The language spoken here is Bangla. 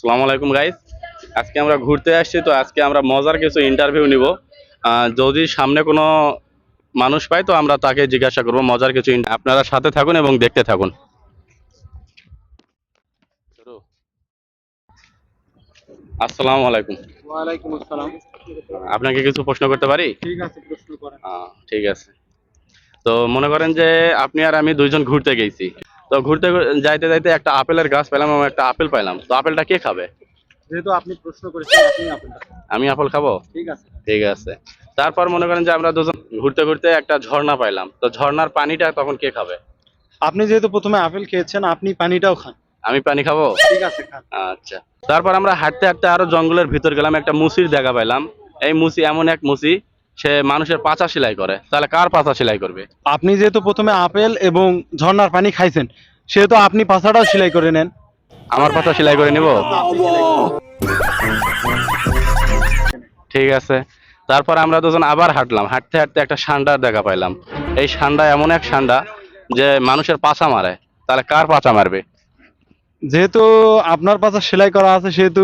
আসসালামু আলাইকুম গাইস। আজকে আমরা ঘুরতে আসছি, তো আজকে আমরা মজার কিছু ইন্টারভিউ নিব। যদি সামনে কোনো মানুষ পাই তো আমরা তাকে জিজ্ঞাসা করব মজার কিছু। আপনারা সাথে থাকুন এবং দেখতে থাকুন। শুরু। আসসালামু আলাইকুম। ওয়ালাইকুম আসসালাম। আপনাকে কিছু প্রশ্ন করতে পারি? ঠিক আছে, প্রশ্ন করেন। ঠিক আছে। তো মনে করেন যে আপনি আর আমি দুইজন ঘুরতে গেছি। তো ঘুরতে যাইতে যাইতে একটা আপেলের গাছ পেলাম এবং একটা আপেল পাইলাম, তো আপেলটা কে খাবে? যেহেতু আপনি প্রশ্ন করেছেন, আপনি আপনারটা। আমি আপেল খাবো। ঠিক আছে। ঠিক আছে। তারপর মনে করেন যে আমরা দুজন ঘুরতে ঘুরতে একটা ঝর্ণা পাইলাম, তো ঝর্ণার পানিটা তখন কে খাবে? আপনি যেহেতু প্রথমে আপেল খেয়েছেন, আপনি পানিটাও খান। আমি পানি খাবো। ঠিক আছে, খান। আচ্ছা। তারপর আমরা হাঁটতে হাঁটতে আরো জঙ্গলের ভিতর গেলাম, একটা মুসির দেখা পাইলাম। এই মুসি এমন এক মুসি, সে মানুষের পাছা সেলাই করে। তাহলে কার পাছা সেলাই করবে? আপনি যেহেতু প্রথমে আপেল এবং ঝর্ণার পানি খাইছেন, সেহেতু আপনি পাছাটাও সেলাই করে নেন। আমার পাছা সেলাই করে নিব। আপনি সেলাই করে নেন। ঠিক আছে। তারপর আমরা দুজন আবার হাঁটলাম, হাঁটতে হাঁটতে একটা ষান্ডার দেখা পাইলাম। এই ষান্ডা এমন এক ষান্ডা যে মানুষের পাছা মারে। তাহলে কার পাছা মারবে? যেহেতু আপনার পাছা সেলাই করা আছে, সেহেতু